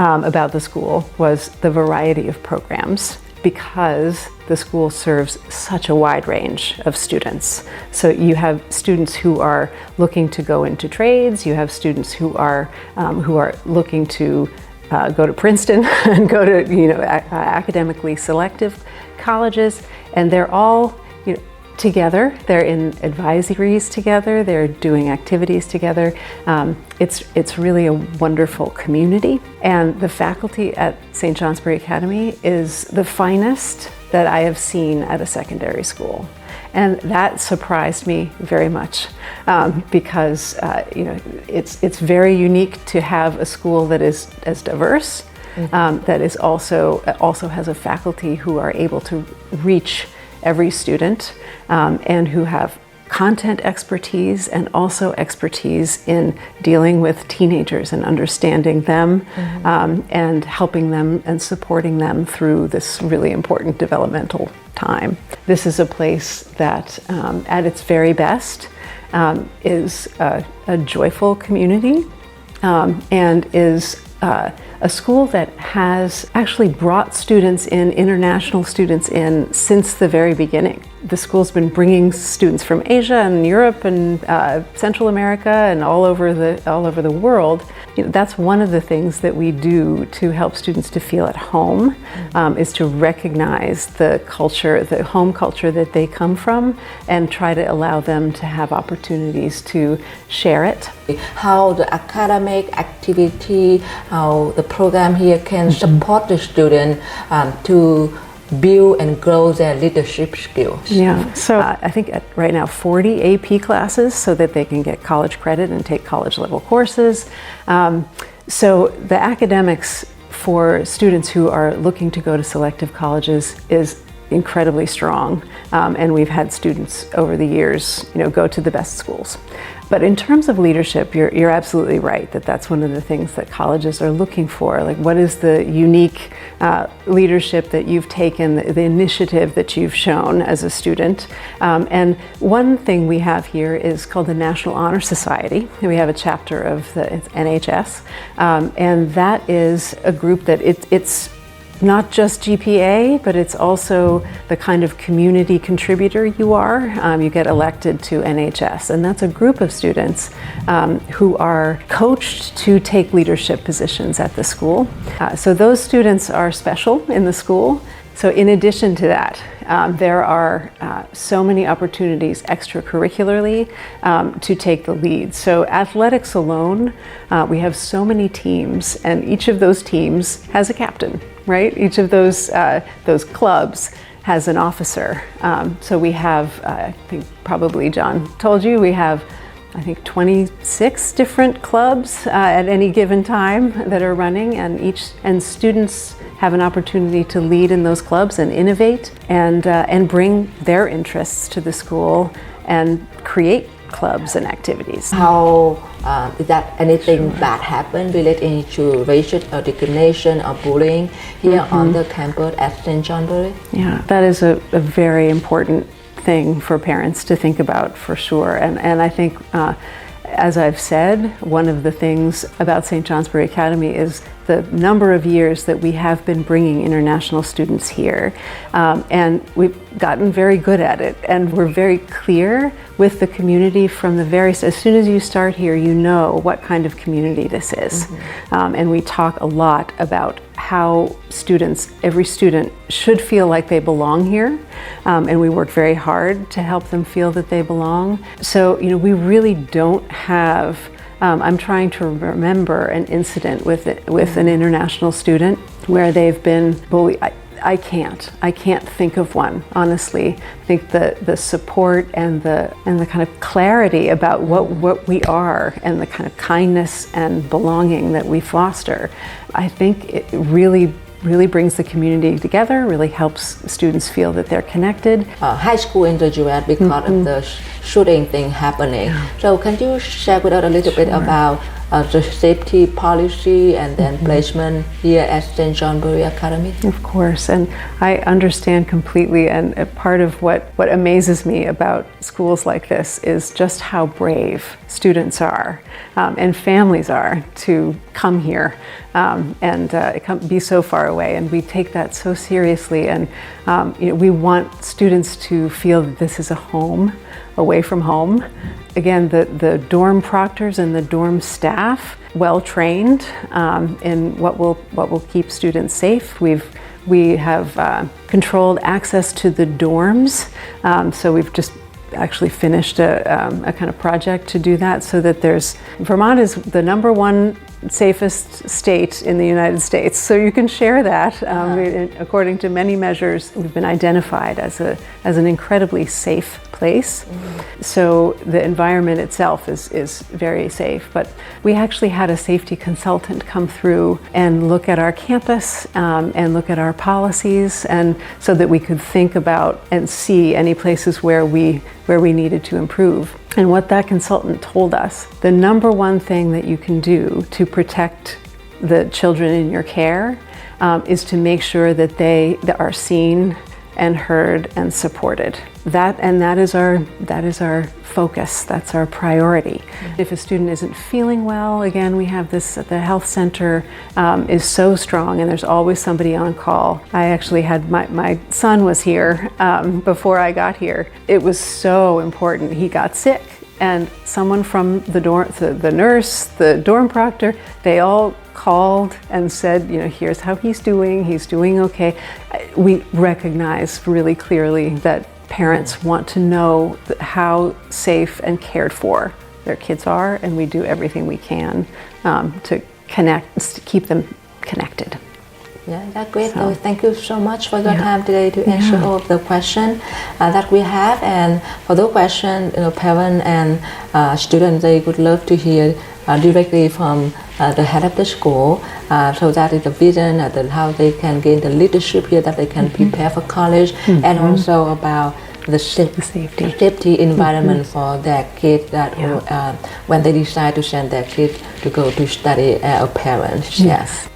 about the school was the variety of programs, because the school serves such a wide range of students. So you have students who are looking to go into trades, you have students who are looking to go to Princeton and go to academically selective colleges, and they're all together. They're in advisories together. They're doing activities together. It's really a wonderful community, and the faculty at St Johnsbury Academy is the finest that I have seen at a secondary school. And that surprised me very much because it's very unique to have a school that is as diverse, that is also has a faculty who are able to reach every student and who have content expertise and also expertise in dealing with teenagers and understanding them and helping them and supporting them through this really important developmental time. This is a place that at its very best is a joyful community and is a school that has actually brought students in, international students in, since the very beginning. The school's been bringing students from Asia and Europe and Central America and all over the world. That's one of the things that we do to help students to feel at home, is to recognize the culture, the home culture that they come from, and try to allow them to have opportunities to share it. How the academic activity, how the program here can support the student to build and grow their leadership skills. Yeah, so I think right now 40 AP classes so that they can get college credit and take college level courses. So the academics for students who are looking to go to selective colleges is incredibly strong, and we've had students over the years, go to the best schools. But in terms of leadership, you're absolutely right that that's one of the things that colleges are looking for. Like, what is the unique leadership that you've taken, the initiative that you've shown as a student? And one thing we have here is called the National Honor Society. We have a chapter of the NHS, and that is a group that it's not just GPA, but it's also the kind of community contributor you are. You get elected to NHS, and that's a group of students who are coached to take leadership positions at the school. So those students are special in the school. So in addition to that, there are so many opportunities extracurricularly to take the lead. So athletics alone, we have so many teams, and each of those teams has a captain, right? Each of those clubs has an officer. So we have, I think probably John told you, we have I think 26 different clubs at any given time that are running, and students have an opportunity to lead in those clubs and innovate and bring their interests to the school and create clubs and activities. How is that anything bad happened related to racial discrimination or bullying here on the campus at St Johnsbury? Yeah, that is a very important thing for parents to think about, for sure. And I think, as I've said, one of the things about St Johnsbury Academy is the number of years that we have been bringing international students here. And we've gotten very good at it. And we're very clear with the community from as soon as you start here, you know what kind of community this is. And we talk a lot about how every student should feel like they belong here. And we work very hard to help them feel that they belong. So, we really don't have I'm trying to remember an incident with an international student where they've been bullied. I can't think of one, honestly. I think the support and the kind of clarity about what we are and the kind of kindness and belonging that we foster, I think it really brings the community together, really helps students feel that they're connected. High school in the US because of the shooting thing happening. So can you share with us a little bit about the safety policy and then placement here at St Johnsbury Academy? Of course, and I understand completely, and a part of what amazes me about schools like this is just how brave students are and families are to come here it can be so far away, and we take that so seriously. And we want students to feel that this is a home away from home. Again, the dorm proctors and the dorm staff, well trained in what will keep students safe. We have controlled access to the dorms, so we've just actually finished a kind of project to do that, so that Vermont is the #1 safest state in the United States. So you can share that. According to many measures, we've been identified as an incredibly safe place. So the environment itself is very safe. But we actually had a safety consultant come through and look at our campus and look at our policies, and so that we could think about and see any places where we needed to improve. And what that consultant told us, the #1 thing that you can do to protect the children in your care is to make sure that they are seen and heard and supported. That is our focus. That's our priority. If a student isn't feeling well, again, we have this at the health center is so strong, and there's always somebody on call. I actually had my son was here before I got here. It was so important. He got sick, and someone from the dorm, the nurse, the dorm proctor, they all called and said, here's how he's doing. He's doing okay. We recognize really clearly that parents want to know how safe and cared for their kids are, and we do everything we can to keep them connected. Yeah, that's great. So, thank you so much for your time today to answer all of the questions that we have. And for those questions, parents and students, they would love to hear directly from the head of the school. So that is the vision, how they can gain the leadership here, that they can prepare for college, and also about the safety environment for their kids, that when they decide to send their kids to go to study as parents. Yes.